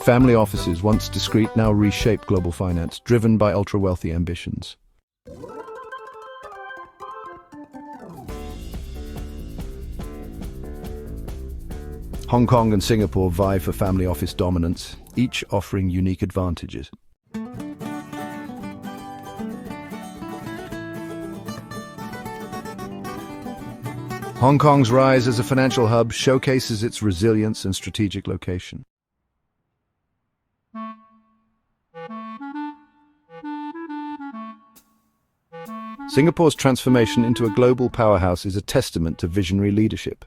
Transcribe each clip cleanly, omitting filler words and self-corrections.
Family offices, once discreet, now reshape global finance, driven by ultra-wealthy ambitions. Hong Kong and Singapore vie for family office dominance, each offering unique advantages. Hong Kong's rise as a financial hub showcases its resilience and strategic location. Singapore's transformation into a global powerhouse is a testament to visionary leadership.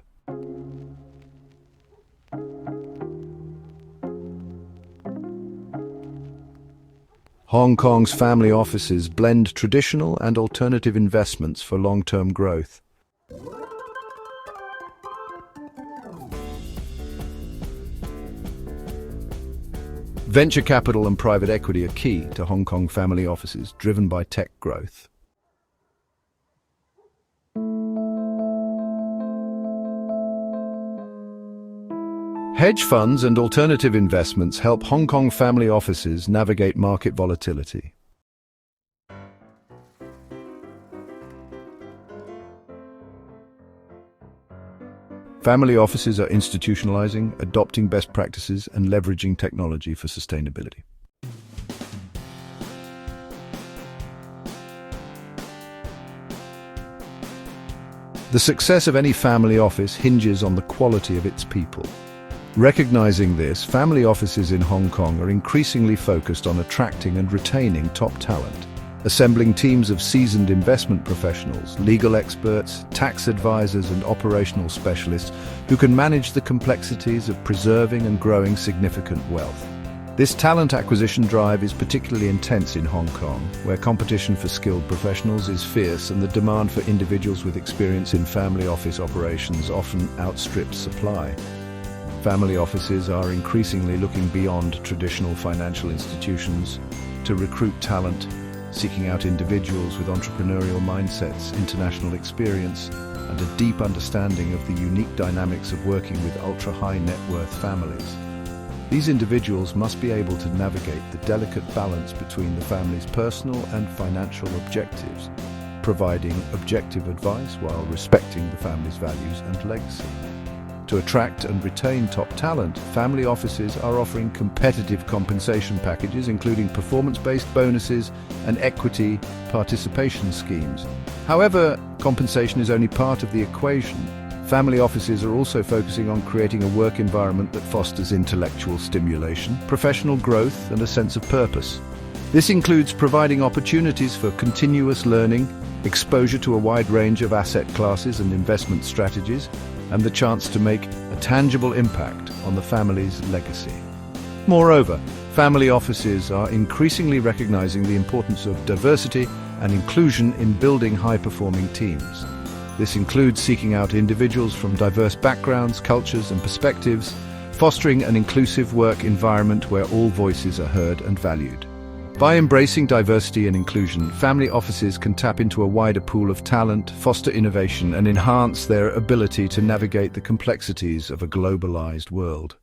Hong Kong's family offices blend traditional and alternative investments for long-term growth. Venture capital and private equity are key to Hong Kong family offices, driven by tech growth. Hedge funds and alternative investments help Hong Kong family offices navigate market volatility. Family offices are institutionalizing, adopting best practices, and leveraging technology for sustainability. The success of any family office hinges on the quality of its people. Recognizing this, family offices in Hong Kong are increasingly focused on attracting and retaining top talent, assembling teams of seasoned investment professionals, legal experts, tax advisors, and operational specialists who can manage the complexities of preserving and growing significant wealth. This talent acquisition drive is particularly intense in Hong Kong, where competition for skilled professionals is fierce and the demand for individuals with experience in family office operations often outstrips supply. Family offices are increasingly looking beyond traditional financial institutions to recruit talent, seeking out individuals with entrepreneurial mindsets, international experience, and a deep understanding of the unique dynamics of working with ultra-high net worth families. These individuals must be able to navigate the delicate balance between the family's personal and financial objectives, providing objective advice while respecting the family's values and legacy. To attract and retain top talent, family offices are offering competitive compensation packages, including performance-based bonuses and equity participation schemes. However, compensation is only part of the equation. Family offices are also focusing on creating a work environment that fosters intellectual stimulation, professional growth, and a sense of purpose. This includes providing opportunities for continuous learning, exposure to a wide range of asset classes and investment strategies, and the chance to make a tangible impact on the family's legacy. Moreover, family offices are increasingly recognizing the importance of diversity and inclusion in building high-performing teams. This includes seeking out individuals from diverse backgrounds, cultures, and perspectives, fostering an inclusive work environment where all voices are heard and valued. By embracing diversity and inclusion, family offices can tap into a wider pool of talent, foster innovation, and enhance their ability to navigate the complexities of a globalized world.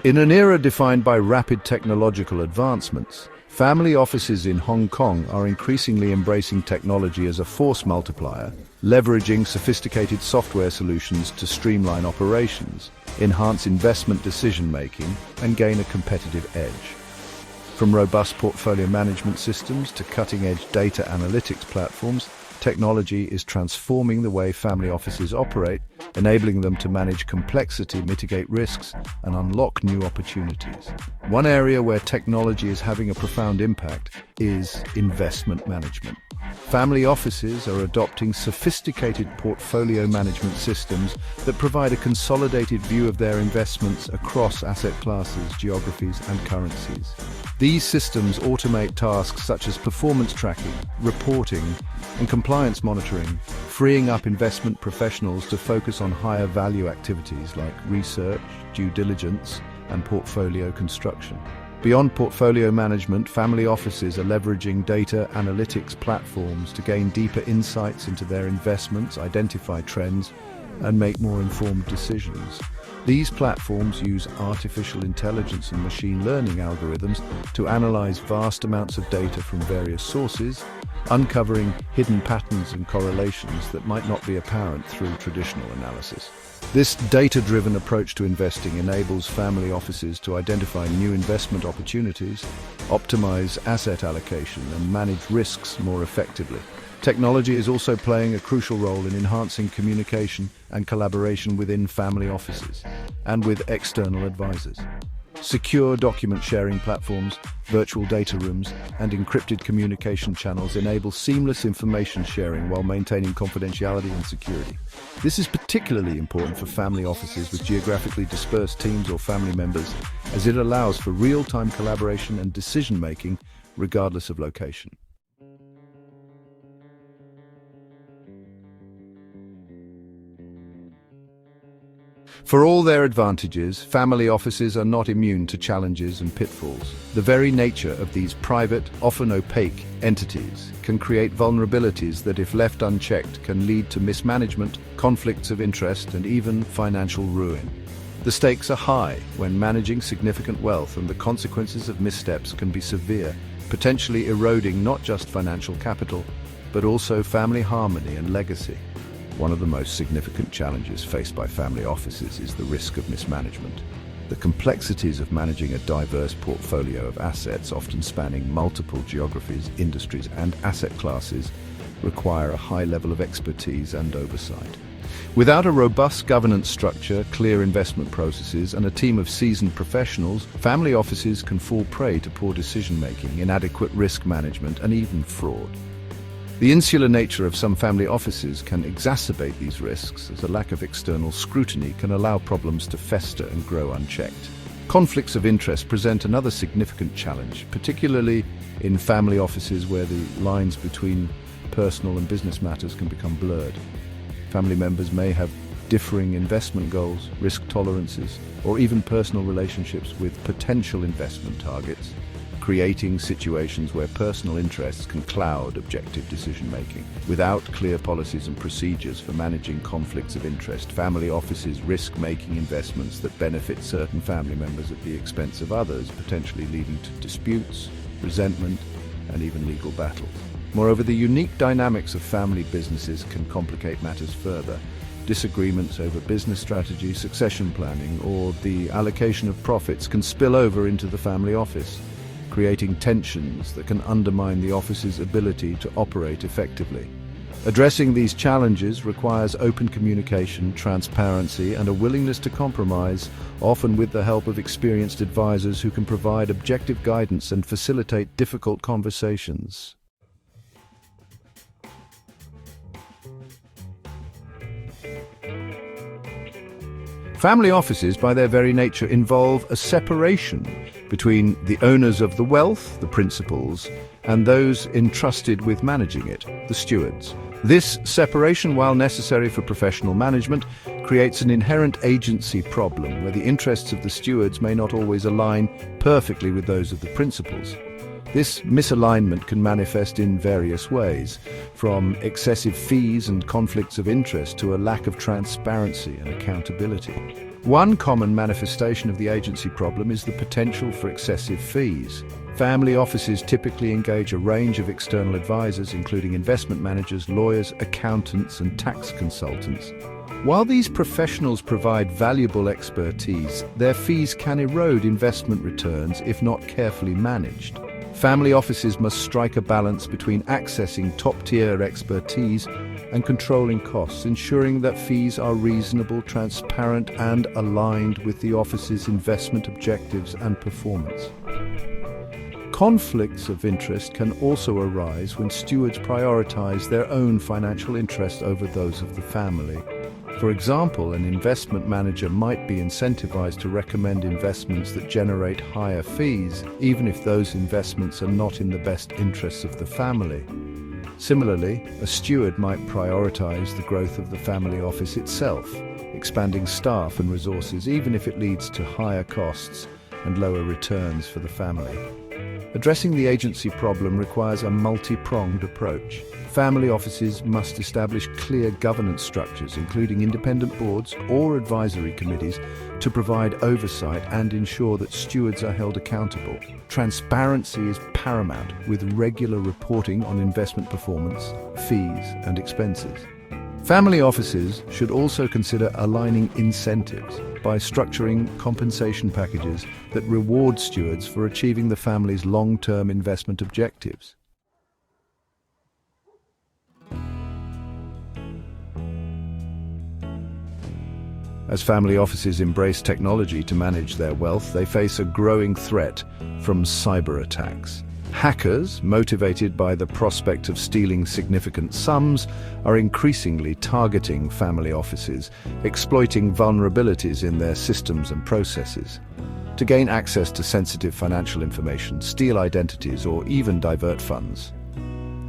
In an era defined by rapid technological advancements, family offices in Hong Kong are increasingly embracing technology as a force multiplier, leveraging sophisticated software solutions to streamline operations, enhance investment decision-making, and gain a competitive edge. From robust portfolio management systems to cutting-edge data analytics platforms, technology is transforming the way family offices operate, enabling them to manage complexity, mitigate risks, and unlock new opportunities. One area where technology is having a profound impact is investment management. Family offices are adopting sophisticated portfolio management systems that provide a consolidated view of their investments across asset classes, geographies, and currencies. These systems automate tasks such as performance tracking, reporting, and compliance monitoring, freeing up investment professionals to focus on higher value activities like research, due diligence, and portfolio construction. Beyond portfolio management, family offices are leveraging data analytics platforms to gain deeper insights into their investments, identify trends, and make more informed decisions. These platforms use artificial intelligence and machine learning algorithms to analyze vast amounts of data from various sources, uncovering hidden patterns and correlations that might not be apparent through traditional analysis. This data-driven approach to investing enables family offices to identify new investment opportunities, optimize asset allocation, and manage risks more effectively. Technology is also playing a crucial role in enhancing communication and collaboration within family offices and with external advisors. Secure document sharing platforms, virtual data rooms, and encrypted communication channels enable seamless information sharing while maintaining confidentiality and security. This is particularly important for family offices with geographically dispersed teams or family members, as it allows for real-time collaboration and decision-making regardless of location. For all their advantages, family offices are not immune to challenges and pitfalls. The very nature of these private, often opaque, entities can create vulnerabilities that, if left unchecked, can lead to mismanagement, conflicts of interest, and even financial ruin. The stakes are high when managing significant wealth, and the consequences of missteps can be severe, potentially eroding not just financial capital, but also family harmony and legacy. One of the most significant challenges faced by family offices is the risk of mismanagement. The complexities of managing a diverse portfolio of assets, often spanning multiple geographies, industries, and asset classes, require a high level of expertise and oversight. Without a robust governance structure, clear investment processes, and a team of seasoned professionals, family offices can fall prey to poor decision-making, inadequate risk management, and even fraud. The insular nature of some family offices can exacerbate these risks, as a lack of external scrutiny can allow problems to fester and grow unchecked. Conflicts of interest present another significant challenge, particularly in family offices where the lines between personal and business matters can become blurred. Family members may have differing investment goals, risk tolerances, or even personal relationships with potential investment targets, creating situations where personal interests can cloud objective decision-making. Without clear policies and procedures for managing conflicts of interest, family offices risk making investments that benefit certain family members at the expense of others, potentially leading to disputes, resentment, and even legal battles. Moreover, the unique dynamics of family businesses can complicate matters further. Disagreements over business strategy, succession planning, or the allocation of profits can spill over into the family office, creating tensions that can undermine the office's ability to operate effectively. Addressing these challenges requires open communication, transparency, and a willingness to compromise, often with the help of experienced advisors who can provide objective guidance and facilitate difficult conversations. Family offices, by their very nature, involve a separation between the owners of the wealth, the principals, and those entrusted with managing it, the stewards. This separation, while necessary for professional management, creates an inherent agency problem where the interests of the stewards may not always align perfectly with those of the principals. This misalignment can manifest in various ways, from excessive fees and conflicts of interest to a lack of transparency and accountability. One common manifestation of the agency problem is the potential for excessive fees. Family offices typically engage a range of external advisors, including investment managers, lawyers, accountants, and tax consultants. While these professionals provide valuable expertise, their fees can erode investment returns if not carefully managed. Family offices must strike a balance between accessing top-tier expertise and controlling costs, ensuring that fees are reasonable, transparent, and aligned with the office's investment objectives and performance. Conflicts of interest can also arise when stewards prioritize their own financial interests over those of the family. For example, an investment manager might be incentivized to recommend investments that generate higher fees, even if those investments are not in the best interests of the family. Similarly, a steward might prioritize the growth of the family office itself, expanding staff and resources even if it leads to higher costs, and lower returns for the family. Addressing the agency problem requires a multi-pronged approach. Family offices must establish clear governance structures, including independent boards or advisory committees, to provide oversight and ensure that stewards are held accountable. Transparency is paramount, with regular reporting on investment performance, fees, and expenses. Family offices should also consider aligning incentives by structuring compensation packages that reward stewards for achieving the family's long-term investment objectives. As family offices embrace technology to manage their wealth, they face a growing threat from cyber attacks. Hackers, motivated by the prospect of stealing significant sums, are increasingly targeting family offices, exploiting vulnerabilities in their systems and processes. To gain access to sensitive financial information, steal identities, or even divert funds.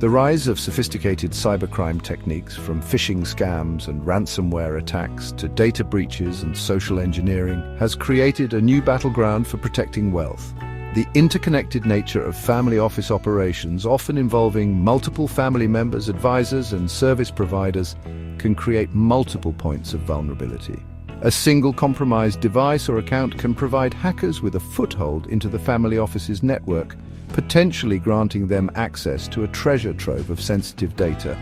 The rise of sophisticated cybercrime techniques, from phishing scams and ransomware attacks to data breaches and social engineering, has created a new battleground for protecting wealth. The interconnected nature of family office operations, often involving multiple family members, advisors, and service providers, can create multiple points of vulnerability. A single compromised device or account can provide hackers with a foothold into the family office's network, potentially granting them access to a treasure trove of sensitive data,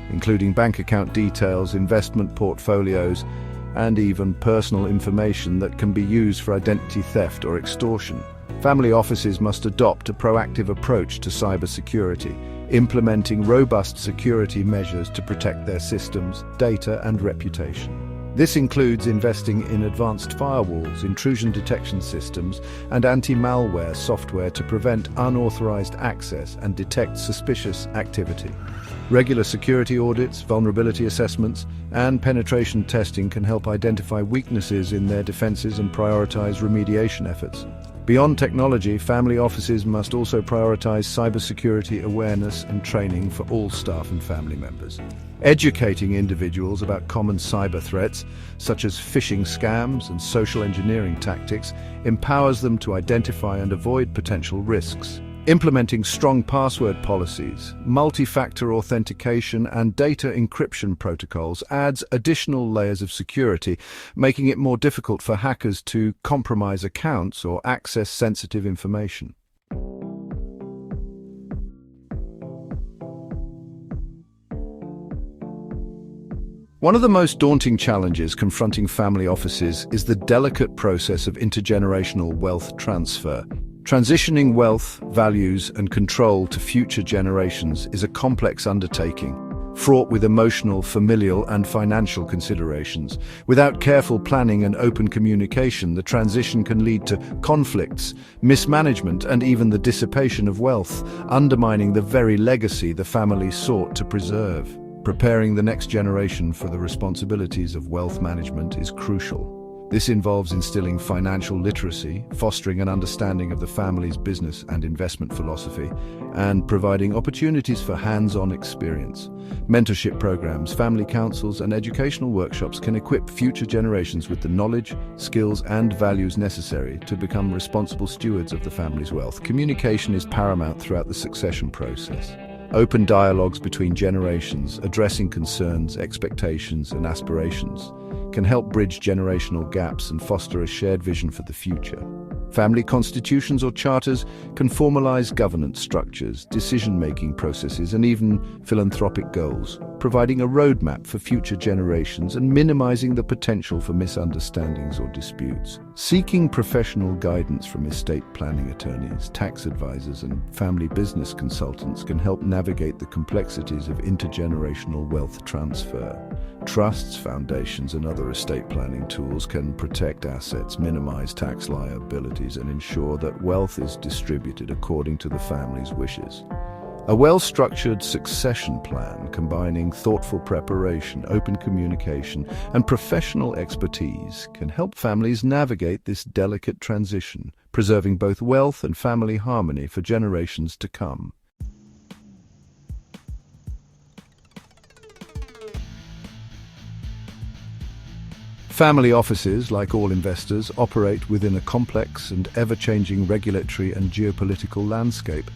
including bank account details, investment portfolios, and even personal information that can be used for identity theft or extortion. Family offices must adopt a proactive approach to cybersecurity, implementing robust security measures to protect their systems, data, and reputation. This includes investing in advanced firewalls, intrusion detection systems, and anti-malware software to prevent unauthorized access and detect suspicious activity. Regular security audits, vulnerability assessments, and penetration testing can help identify weaknesses in their defenses and prioritize remediation efforts. Beyond technology, family offices must also prioritize cybersecurity awareness and training for all staff and family members. Educating individuals about common cyber threats, such as phishing scams and social engineering tactics, empowers them to identify and avoid potential risks. Implementing strong password policies, multi-factor authentication, and data encryption protocols adds additional layers of security, making it more difficult for hackers to compromise accounts or access sensitive information. One of the most daunting challenges confronting family offices is the delicate process of intergenerational wealth transfer. Transitioning wealth, values, and control to future generations is a complex undertaking, fraught with emotional, familial, and financial considerations. Without careful planning and open communication, the transition can lead to conflicts, mismanagement, and even the dissipation of wealth, undermining the very legacy the family sought to preserve. Preparing the next generation for the responsibilities of wealth management is crucial. This involves instilling financial literacy, fostering an understanding of the family's business and investment philosophy, and providing opportunities for hands-on experience. Mentorship programs, family councils, and educational workshops can equip future generations with the knowledge, skills, and values necessary to become responsible stewards of the family's wealth. Communication is paramount throughout the succession process. Open dialogues between generations, addressing concerns, expectations, and aspirations, can help bridge generational gaps and foster a shared vision for the future. Family constitutions or charters can formalize governance structures, decision-making processes, and even philanthropic goals, providing a roadmap for future generations and minimizing the potential for misunderstandings or disputes. Seeking professional guidance from estate planning attorneys, tax advisors, and family business consultants can help navigate the complexities of intergenerational wealth transfer. Trusts, foundations, and other estate planning tools can protect assets, minimize tax liabilities, and ensure that wealth is distributed according to the family's wishes. A well-structured succession plan combining thoughtful preparation, open communication, and professional expertise can help families navigate this delicate transition, preserving both wealth and family harmony for generations to come. Family offices, like all investors, operate within a complex and ever-changing regulatory and geopolitical landscape.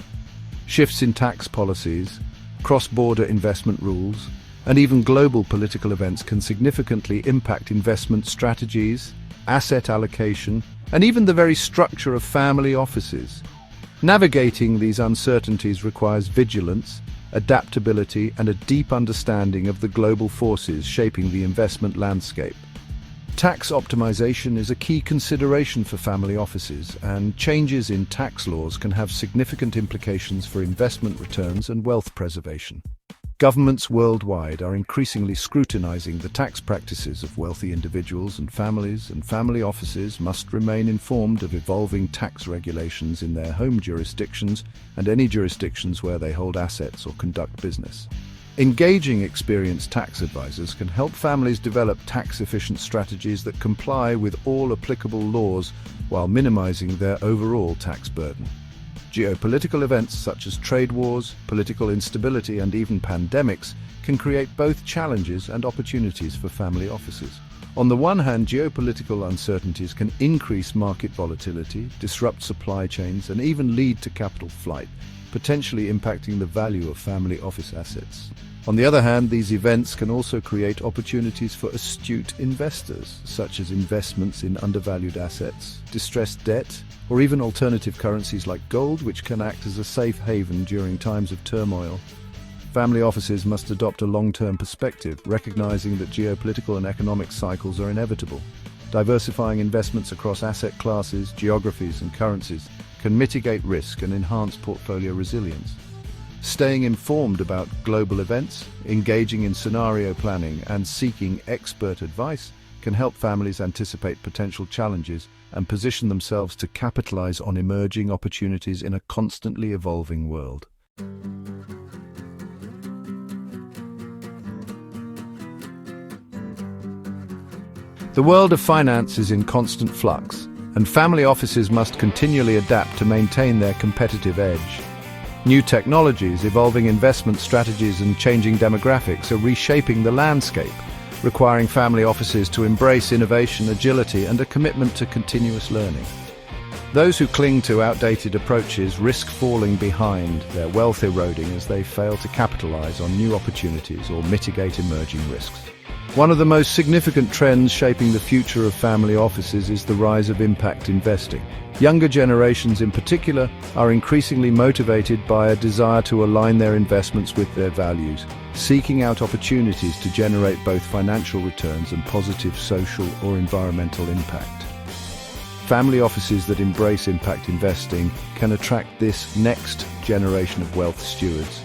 Shifts in tax policies, cross-border investment rules, and even global political events can significantly impact investment strategies, asset allocation, and even the very structure of family offices. Navigating these uncertainties requires vigilance, adaptability, and a deep understanding of the global forces shaping the investment landscape. Tax optimization is a key consideration for family offices, and changes in tax laws can have significant implications for investment returns and wealth preservation. Governments worldwide are increasingly scrutinizing the tax practices of wealthy individuals and family offices must remain informed of evolving tax regulations in their home jurisdictions and any jurisdictions where they hold assets or conduct business. Engaging experienced tax advisors can help families develop tax-efficient strategies that comply with all applicable laws while minimizing their overall tax burden. Geopolitical events such as trade wars, political instability, and even pandemics can create both challenges and opportunities for family offices. On the one hand, geopolitical uncertainties can increase market volatility, disrupt supply chains, and even lead to capital flight, potentially impacting the value of family office assets. On the other hand, these events can also create opportunities for astute investors, such as investments in undervalued assets, distressed debt, or even alternative currencies like gold, which can act as a safe haven during times of turmoil. Family offices must adopt a long-term perspective, recognizing that geopolitical and economic cycles are inevitable. Diversifying investments across asset classes, geographies, and currencies can mitigate risk and enhance portfolio resilience. Staying informed about global events, engaging in scenario planning, and seeking expert advice can help families anticipate potential challenges and position themselves to capitalize on emerging opportunities in a constantly evolving world. The world of finance is in constant flux, and family offices must continually adapt to maintain their competitive edge. New technologies, evolving investment strategies, and changing demographics are reshaping the landscape, requiring family offices to embrace innovation, agility, and a commitment to continuous learning. Those who cling to outdated approaches risk falling behind, their wealth eroding as they fail to capitalize on new opportunities or mitigate emerging risks. One of the most significant trends shaping the future of family offices is the rise of impact investing. Younger generations in particular are increasingly motivated by a desire to align their investments with their values, seeking out opportunities to generate both financial returns and positive social or environmental impact. Family offices that embrace impact investing can attract this next generation of wealth stewards,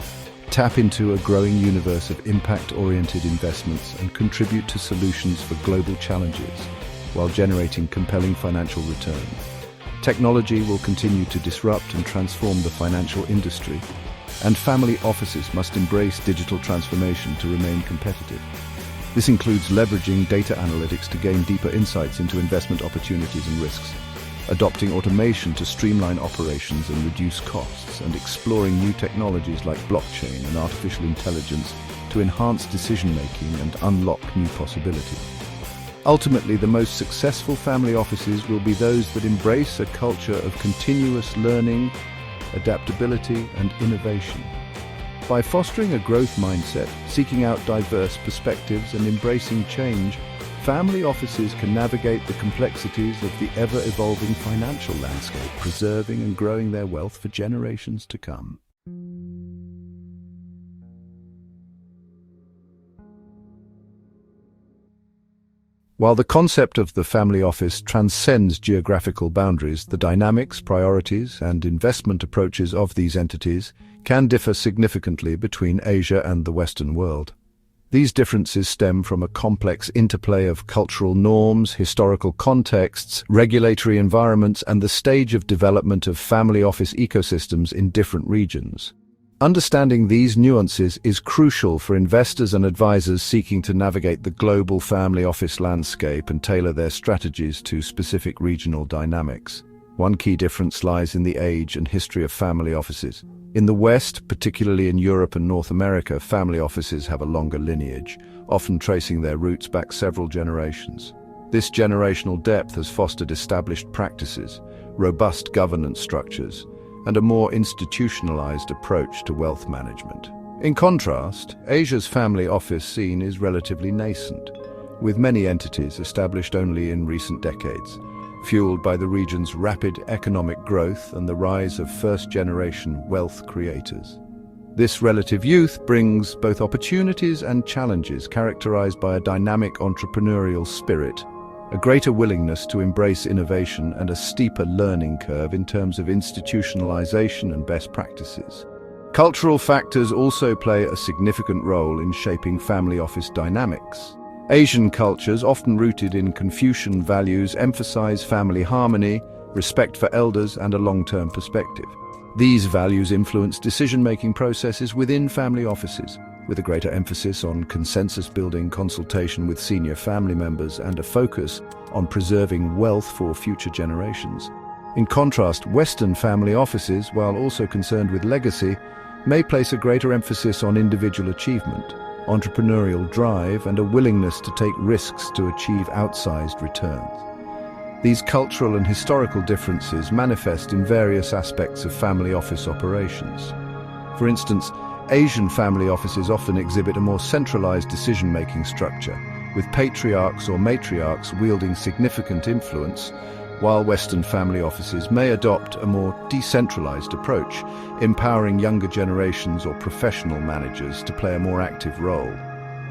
tap into a growing universe of impact-oriented investments, and contribute to solutions for global challenges while generating compelling financial returns. Technology will continue to disrupt and transform the financial industry, and family offices must embrace digital transformation to remain competitive. This includes leveraging data analytics to gain deeper insights into investment opportunities and risks, adopting automation to streamline operations and reduce costs, and exploring new technologies like blockchain and artificial intelligence to enhance decision-making and unlock new possibilities. Ultimately, the most successful family offices will be those that embrace a culture of continuous learning, adaptability, and innovation. By fostering a growth mindset, seeking out diverse perspectives, and embracing change, family offices can navigate the complexities of the ever-evolving financial landscape, preserving and growing their wealth for generations to come. While the concept of the family office transcends geographical boundaries, the dynamics, priorities, and investment approaches of these entities can differ significantly between Asia and the Western world. These differences stem from a complex interplay of cultural norms, historical contexts, regulatory environments, and the stage of development of family office ecosystems in different regions. Understanding these nuances is crucial for investors and advisors seeking to navigate the global family office landscape and tailor their strategies to specific regional dynamics. One key difference lies in the age and history of family offices. In the West, particularly in Europe and North America, family offices have a longer lineage, often tracing their roots back several generations. This generational depth has fostered established practices, robust governance structures, and a more institutionalized approach to wealth management. In contrast, Asia's family office scene is relatively nascent, with many entities established only in recent decades, fueled by the region's rapid economic growth and the rise of first-generation wealth creators. This relative youth brings both opportunities and challenges characterized by a dynamic entrepreneurial spirit, a greater willingness to embrace innovation, and a steeper learning curve in terms of institutionalization and best practices. Cultural factors also play a significant role in shaping family office dynamics. Asian cultures, often rooted in Confucian values, emphasize family harmony, respect for elders, and a long-term perspective. These values influence decision-making processes within family offices, with a greater emphasis on consensus-building, consultation with senior family members, and a focus on preserving wealth for future generations. In contrast, Western family offices, while also concerned with legacy, may place a greater emphasis on individual achievement, entrepreneurial drive, and a willingness to take risks to achieve outsized returns. These cultural and historical differences manifest in various aspects of family office operations. For instance, Asian family offices often exhibit a more centralized decision-making structure, with patriarchs or matriarchs wielding significant influence, while Western family offices may adopt a more decentralized approach, empowering younger generations or professional managers to play a more active role.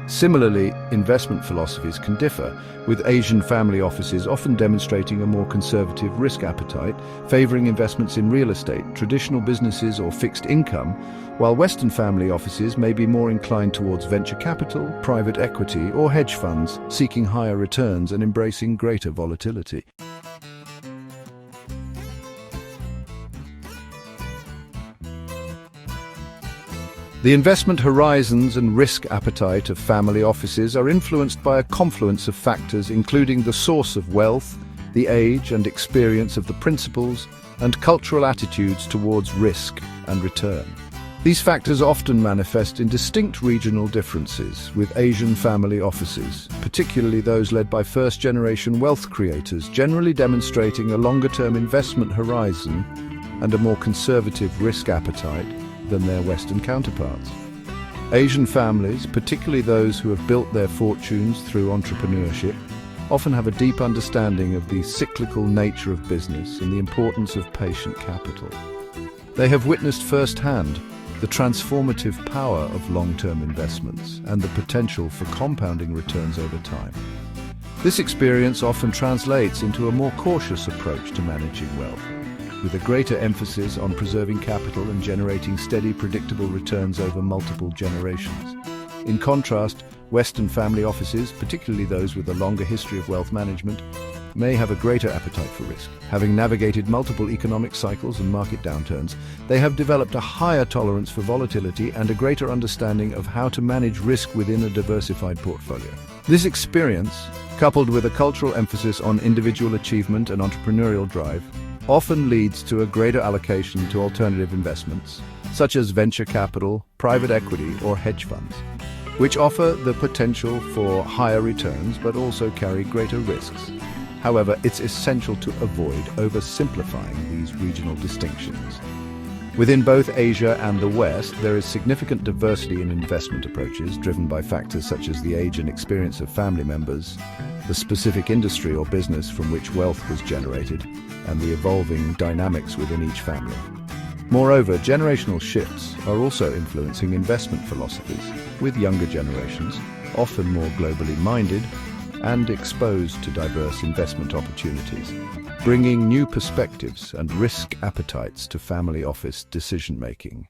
Similarly, investment philosophies can differ, with Asian family offices often demonstrating a more conservative risk appetite, favoring investments in real estate, traditional businesses, or fixed income, while Western family offices may be more inclined towards venture capital, private equity, or hedge funds, seeking higher returns and embracing greater volatility. The investment horizons and risk appetite of family offices are influenced by a confluence of factors, including the source of wealth, the age and experience of the principals, and cultural attitudes towards risk and return. These factors often manifest in distinct regional differences, with Asian family offices, particularly those led by first-generation wealth creators, generally demonstrating a longer-term investment horizon and a more conservative risk appetite than their Western counterparts. Asian families, particularly those who have built their fortunes through entrepreneurship, often have a deep understanding of the cyclical nature of business and the importance of patient capital. They have witnessed firsthand the transformative power of long-term investments and the potential for compounding returns over time. This experience often translates into a more cautious approach to managing wealth, with a greater emphasis on preserving capital and generating steady, predictable returns over multiple generations. In contrast, Western family offices, particularly those with a longer history of wealth management, may have a greater appetite for risk. Having navigated multiple economic cycles and market downturns, they have developed a higher tolerance for volatility and a greater understanding of how to manage risk within a diversified portfolio. This experience, coupled with a cultural emphasis on individual achievement and entrepreneurial drive, often leads to a greater allocation to alternative investments, such as venture capital, private equity, or hedge funds, which offer the potential for higher returns but also carry greater risks. However, it's essential to avoid oversimplifying these regional distinctions. Within both Asia and the West, there is significant diversity in investment approaches, driven by factors such as the age and experience of family members, the specific industry or business from which wealth was generated, and the evolving dynamics within each family. Moreover, generational shifts are also influencing investment philosophies, with younger generations, often more globally minded and exposed to diverse investment opportunities, bringing new perspectives and risk appetites to family office decision-making.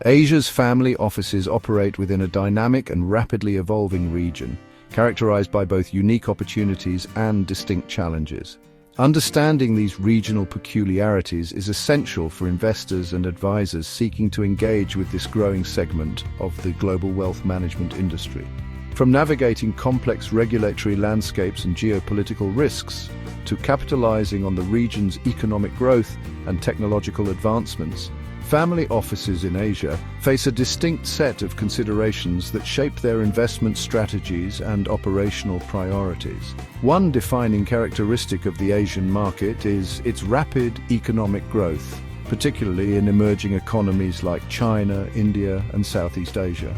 Asia's family offices operate within a dynamic and rapidly evolving region, characterized by both unique opportunities and distinct challenges. Understanding these regional peculiarities is essential for investors and advisors seeking to engage with this growing segment of the global wealth management industry. From navigating complex regulatory landscapes and geopolitical risks, to capitalizing on the region's economic growth and technological advancements, Family offices in Asia face a distinct set of considerations that shape their investment strategies and operational priorities. One defining characteristic of the Asian market is its rapid economic growth, particularly in emerging economies like China, India, and Southeast Asia.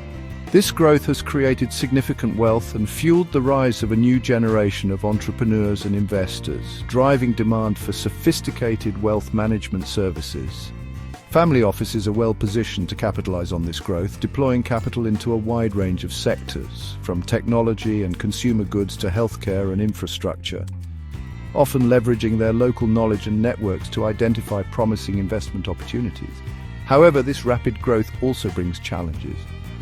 This growth has created significant wealth and fueled the rise of a new generation of entrepreneurs and investors, driving demand for sophisticated wealth management services. Family offices are well positioned to capitalize on this growth, deploying capital into a wide range of sectors, from technology and consumer goods to healthcare and infrastructure, often leveraging their local knowledge and networks to identify promising investment opportunities. However, this rapid growth also brings challenges.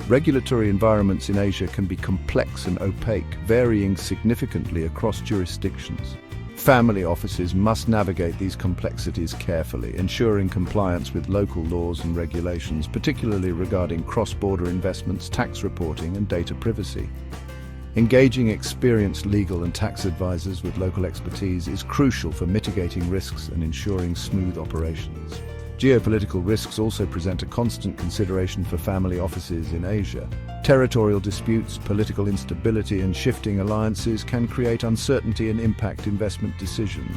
Regulatory environments in Asia can be complex and opaque, varying significantly across jurisdictions. Family offices must navigate these complexities carefully, ensuring compliance with local laws and regulations, particularly regarding cross-border investments, tax reporting, and data privacy. Engaging experienced legal and tax advisors with local expertise is crucial for mitigating risks and ensuring smooth operations. Geopolitical risks also present a constant consideration for family offices in Asia. Territorial disputes, political instability, and shifting alliances can create uncertainty and impact investment decisions.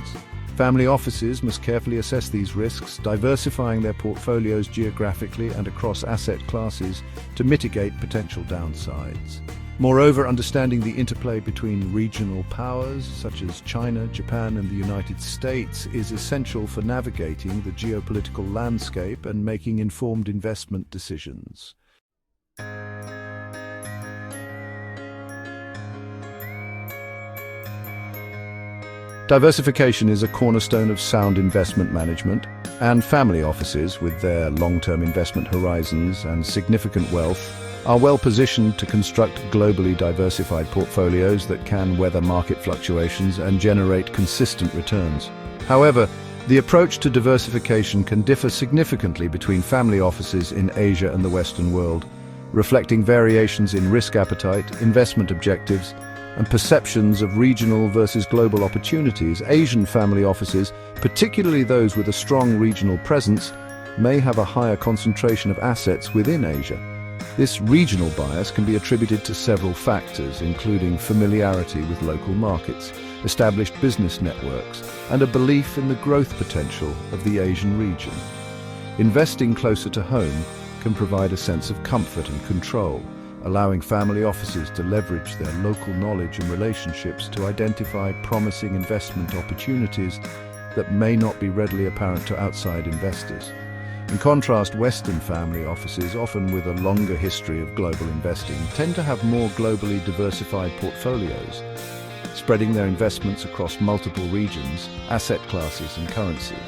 Family offices must carefully assess these risks, diversifying their portfolios geographically and across asset classes to mitigate potential downsides. Moreover, understanding the interplay between regional powers such as China, Japan, and the United States is essential for navigating the geopolitical landscape and making informed investment decisions. Diversification is a cornerstone of sound investment management, and family offices, with their long-term investment horizons and significant wealth, are well positioned to construct globally diversified portfolios that can weather market fluctuations and generate consistent returns. However, the approach to diversification can differ significantly between family offices in Asia and the Western world, reflecting variations in risk appetite, investment objectives, and perceptions of regional versus global opportunities. Asian family offices, particularly those with a strong regional presence, may have a higher concentration of assets within Asia. This regional bias can be attributed to several factors, including familiarity with local markets, established business networks, and a belief in the growth potential of the Asian region. Investing closer to home can provide a sense of comfort and control, allowing family offices to leverage their local knowledge and relationships to identify promising investment opportunities that may not be readily apparent to outside investors. In contrast, Western family offices, often with a longer history of global investing, tend to have more globally diversified portfolios, spreading their investments across multiple regions, asset classes, and currencies.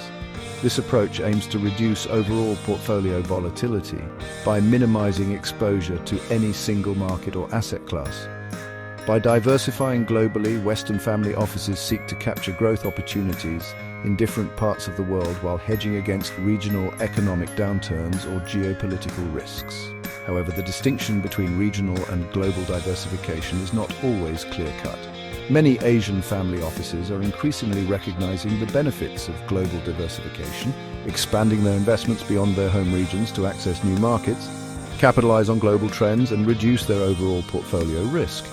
This approach aims to reduce overall portfolio volatility by minimizing exposure to any single market or asset class. By diversifying globally, Western family offices seek to capture growth opportunities in different parts of the world while hedging against regional economic downturns or geopolitical risks. However, the distinction between regional and global diversification is not always clear-cut. Many Asian family offices are increasingly recognizing the benefits of global diversification, expanding their investments beyond their home regions to access new markets, capitalize on global trends, and reduce their overall portfolio risk.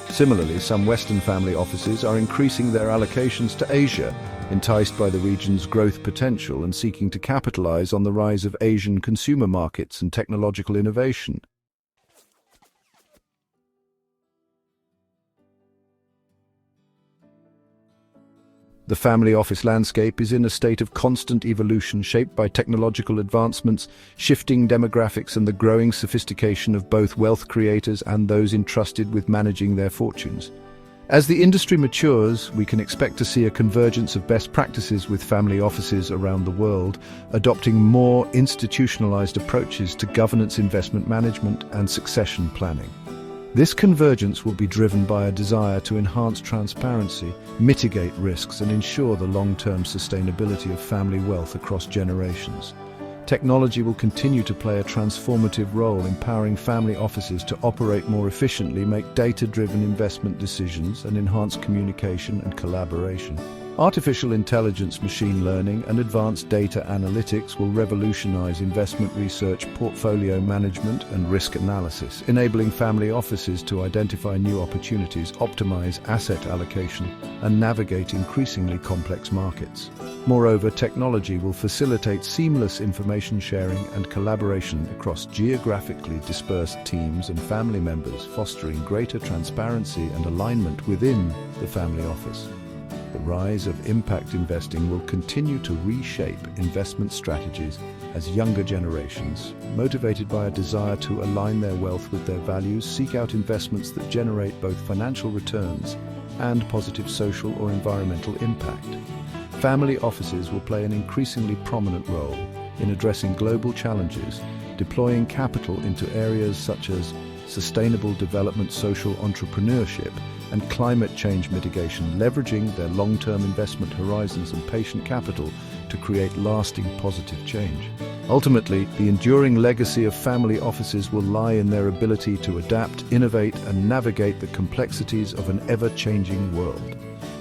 Similarly, some Western family offices are increasing their allocations to Asia, enticed by the region's growth potential and seeking to capitalize on the rise of Asian consumer markets and technological innovation. The family office landscape is in a state of constant evolution, shaped by technological advancements, shifting demographics, and the growing sophistication of both wealth creators and those entrusted with managing their fortunes. As the industry matures, we can expect to see a convergence of best practices, with family offices around the world adopting more institutionalized approaches to governance, investment management, and succession planning. This convergence will be driven by a desire to enhance transparency, mitigate risks, and ensure the long-term sustainability of family wealth across generations. Technology will continue to play a transformative role, empowering family offices to operate more efficiently, make data-driven investment decisions, and enhance communication and collaboration. Artificial intelligence, machine learning, and advanced data analytics will revolutionize investment research, portfolio management, and risk analysis, enabling family offices to identify new opportunities, optimize asset allocation, and navigate increasingly complex markets. Moreover, technology will facilitate seamless information sharing and collaboration across geographically dispersed teams and family members, fostering greater transparency and alignment within the family office. The rise of impact investing will continue to reshape investment strategies as younger generations, motivated by a desire to align their wealth with their values, seek out investments that generate both financial returns and positive social or environmental impact. Family offices will play an increasingly prominent role in addressing global challenges, deploying capital into areas such as sustainable development, social entrepreneurship, and climate change mitigation, leveraging their long-term investment horizons and patient capital to create lasting positive change. Ultimately, the enduring legacy of family offices will lie in their ability to adapt, innovate, and navigate the complexities of an ever-changing world.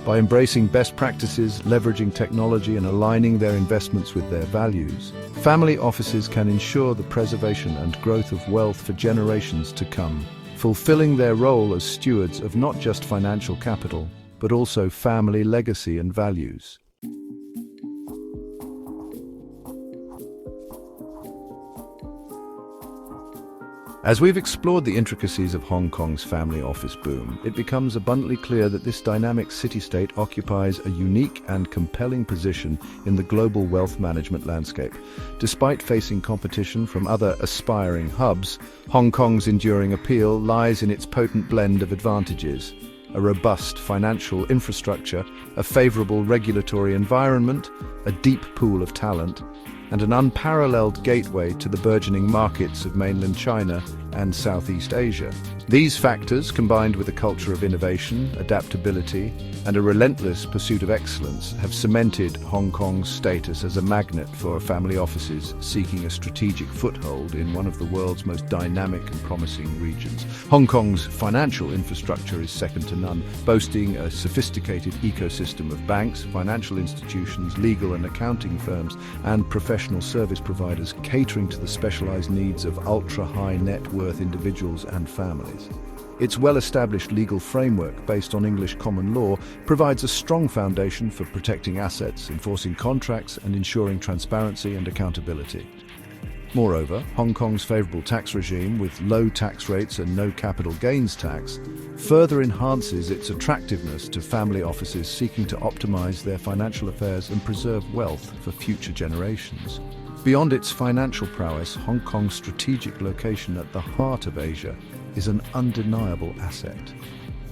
By embracing best practices, leveraging technology, and aligning their investments with their values, family offices can ensure the preservation and growth of wealth for generations to come, fulfilling their role as stewards of not just financial capital, but also family legacy and values. As we've explored the intricacies of Hong Kong's family office boom, it becomes abundantly clear that this dynamic city-state occupies a unique and compelling position in the global wealth management landscape. Despite facing competition from other aspiring hubs, Hong Kong's enduring appeal lies in its potent blend of advantages: a robust financial infrastructure, a favorable regulatory environment, a deep pool of talent, and an unparalleled gateway to the burgeoning markets of mainland China and Southeast Asia. These factors, combined with a culture of innovation, adaptability, and a relentless pursuit of excellence, have cemented Hong Kong's status as a magnet for family offices seeking a strategic foothold in one of the world's most dynamic and promising regions. Hong Kong's financial infrastructure is second to none, boasting a sophisticated ecosystem of banks, financial institutions, legal and accounting firms, and professional service providers catering to the specialized needs of ultra-high net worth individuals and families. Its well-established legal framework, based on English common law, provides a strong foundation for protecting assets, enforcing contracts, and ensuring transparency and accountability. Moreover, Hong Kong's favorable tax regime, with low tax rates and no capital gains tax, further enhances its attractiveness to family offices seeking to optimize their financial affairs and preserve wealth for future generations. Beyond its financial prowess, Hong Kong's strategic location at the heart of Asia is an undeniable asset.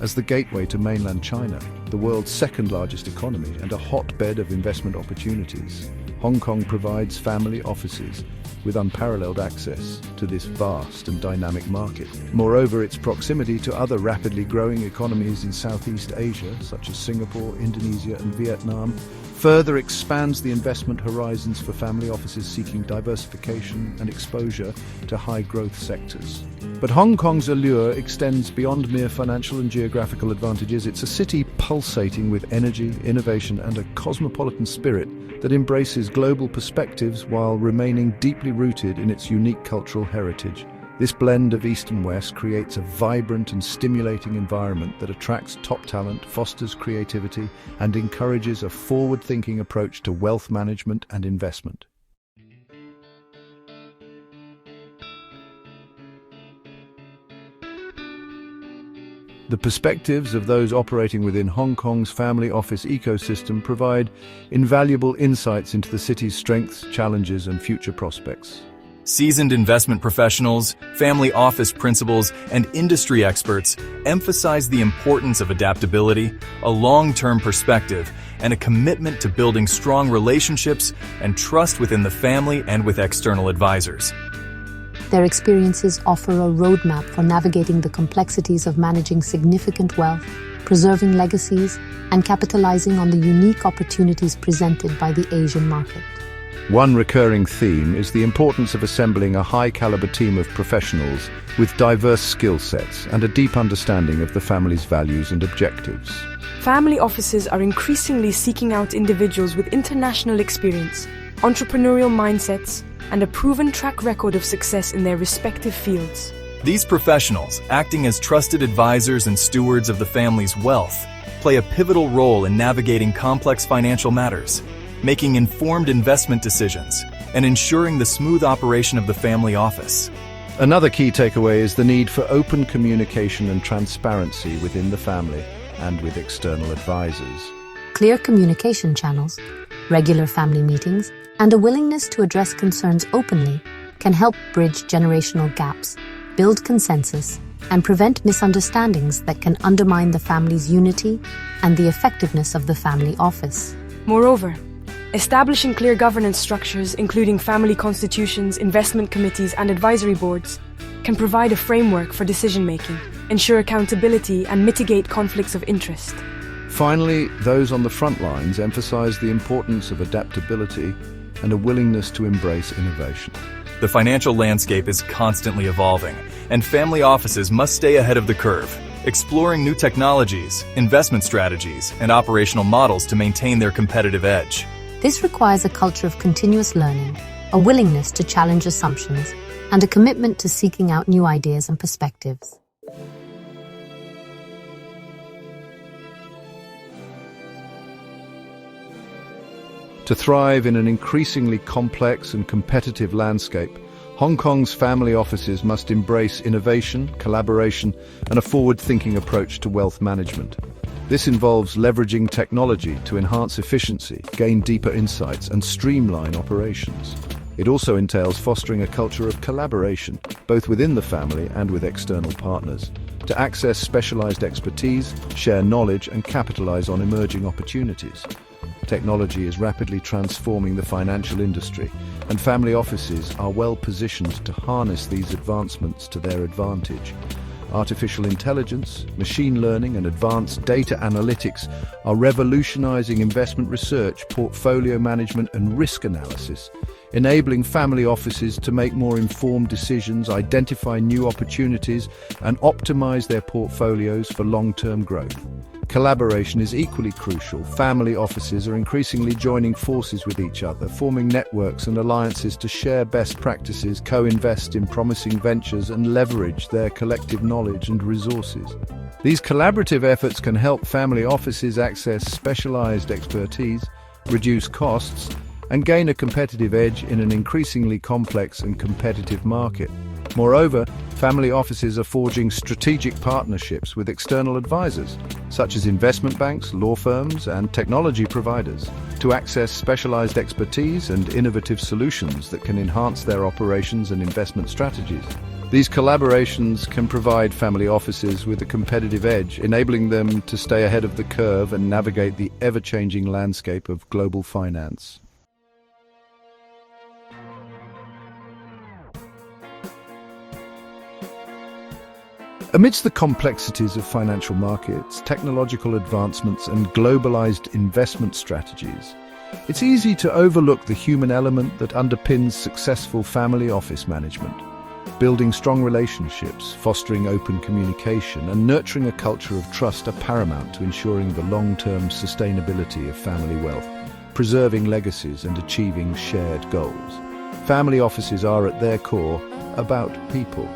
As the gateway to mainland China, the world's second-largest economy and a hotbed of investment opportunities, Hong Kong provides family offices with unparalleled access to this vast and dynamic market. Moreover, its proximity to other rapidly growing economies in Southeast Asia, such as Singapore, Indonesia, and Vietnam, further expands the investment horizons for family offices seeking diversification and exposure to high-growth sectors. But Hong Kong's allure extends beyond mere financial and geographical advantages. It's a city pulsating with energy, innovation, and a cosmopolitan spirit that embraces global perspectives while remaining deeply rooted in its unique cultural heritage. This blend of East and West creates a vibrant and stimulating environment that attracts top talent, fosters creativity, and encourages a forward-thinking approach to wealth management and investment. The perspectives of those operating within Hong Kong's family office ecosystem provide invaluable insights into the city's strengths, challenges, and future prospects. Seasoned investment professionals, family office principals, and industry experts emphasize the importance of adaptability, a long-term perspective, and a commitment to building strong relationships and trust within the family and with external advisors. Their experiences offer a roadmap for navigating the complexities of managing significant wealth, preserving legacies, and capitalizing on the unique opportunities presented by the Asian market. One recurring theme is the importance of assembling a high-caliber team of professionals with diverse skill sets and a deep understanding of the family's values and objectives. Family offices are increasingly seeking out individuals with international experience, entrepreneurial mindsets, and a proven track record of success in their respective fields. These professionals, acting as trusted advisors and stewards of the family's wealth, play a pivotal role in navigating complex financial matters, making informed investment decisions, and ensuring the smooth operation of the family office. Another key takeaway is the need for open communication and transparency within the family and with external advisors. Clear communication channels, regular family meetings, and a willingness to address concerns openly can help bridge generational gaps, build consensus, and prevent misunderstandings that can undermine the family's unity and the effectiveness of the family office. Moreover, establishing clear governance structures, including family constitutions, investment committees, and advisory boards, can provide a framework for decision-making, ensure accountability, and mitigate conflicts of interest. Finally, those on the front lines emphasize the importance of adaptability and a willingness to embrace innovation. The financial landscape is constantly evolving, and family offices must stay ahead of the curve, exploring new technologies, investment strategies, and operational models to maintain their competitive edge. This requires a culture of continuous learning, a willingness to challenge assumptions, and a commitment to seeking out new ideas and perspectives. To thrive in an increasingly complex and competitive landscape, Hong Kong's family offices must embrace innovation, collaboration, and a forward-thinking approach to wealth management. This involves leveraging technology to enhance efficiency, gain deeper insights, and streamline operations. It also entails fostering a culture of collaboration, both within the family and with external partners, to access specialized expertise, share knowledge, and capitalize on emerging opportunities. Technology is rapidly transforming the financial industry, and family offices are well positioned to harness these advancements to their advantage. Artificial intelligence, machine learning, and advanced data analytics are revolutionizing investment research, portfolio management, and risk analysis, enabling family offices to make more informed decisions, identify new opportunities, and optimize their portfolios for long-term growth. Collaboration is equally crucial. Family offices are increasingly joining forces with each other, forming networks and alliances to share best practices, co-invest in promising ventures, and leverage their collective knowledge and resources. These collaborative efforts can help family offices access specialized expertise, reduce costs, and gain a competitive edge in an increasingly complex and competitive market. Moreover, family offices are forging strategic partnerships with external advisors, such as investment banks, law firms, and technology providers, to access specialized expertise and innovative solutions that can enhance their operations and investment strategies. These collaborations can provide family offices with a competitive edge, enabling them to stay ahead of the curve and navigate the ever-changing landscape of global finance. Amidst the complexities of financial markets, technological advancements, and globalized investment strategies, it's easy to overlook the human element that underpins successful family office management. Building strong relationships, fostering open communication, and nurturing a culture of trust are paramount to ensuring the long-term sustainability of family wealth, preserving legacies, and achieving shared goals. Family offices are, at their core, about people.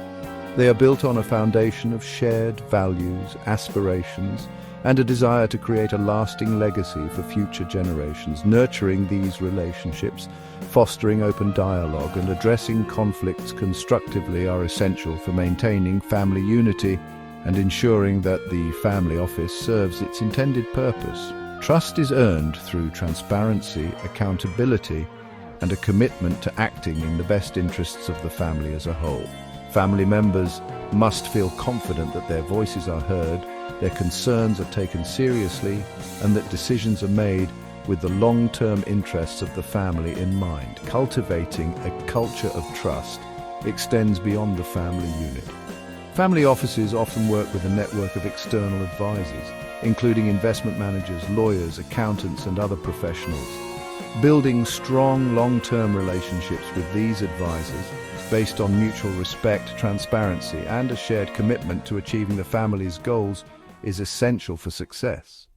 They are built on a foundation of shared values, aspirations, and a desire to create a lasting legacy for future generations. Nurturing these relationships, fostering open dialogue, and addressing conflicts constructively are essential for maintaining family unity and ensuring that the family office serves its intended purpose. Trust is earned through transparency, accountability, and a commitment to acting in the best interests of the family as a whole. Family members must feel confident that their voices are heard, their concerns are taken seriously, and that decisions are made with the long-term interests of the family in mind. Cultivating a culture of trust extends beyond the family unit. Family offices often work with a network of external advisors, including investment managers, lawyers, accountants, and other professionals. Building strong long-term relationships with these advisors based on mutual respect, transparency, and a shared commitment to achieving the family's goals is essential for success.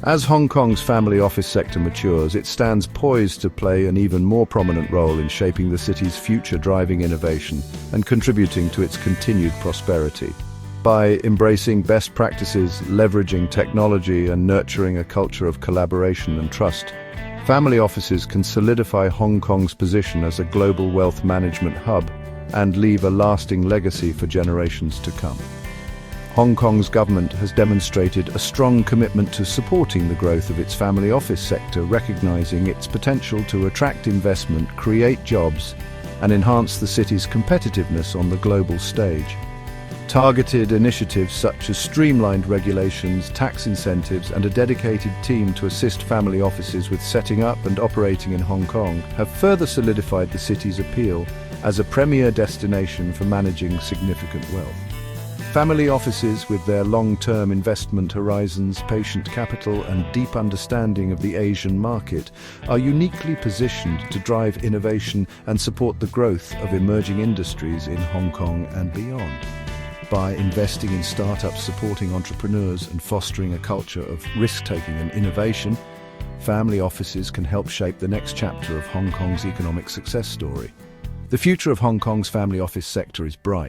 As Hong Kong's family office sector matures, it stands poised to play an even more prominent role in shaping the city's future, driving innovation and contributing to its continued prosperity. By embracing best practices, leveraging technology, and nurturing a culture of collaboration and trust, family offices can solidify Hong Kong's position as a global wealth management hub and leave a lasting legacy for generations to come. Hong Kong's government has demonstrated a strong commitment to supporting the growth of its family office sector, recognizing its potential to attract investment, create jobs, and enhance the city's competitiveness on the global stage. Targeted initiatives such as streamlined regulations, tax incentives, and a dedicated team to assist family offices with setting up and operating in Hong Kong have further solidified the city's appeal as a premier destination for managing significant wealth. Family offices, with their long-term investment horizons, patient capital, and deep understanding of the Asian market, are uniquely positioned to drive innovation and support the growth of emerging industries in Hong Kong and beyond. By investing in startups, supporting entrepreneurs, and fostering a culture of risk-taking and innovation, family offices can help shape the next chapter of Hong Kong's economic success story. The future of Hong Kong's family office sector is bright.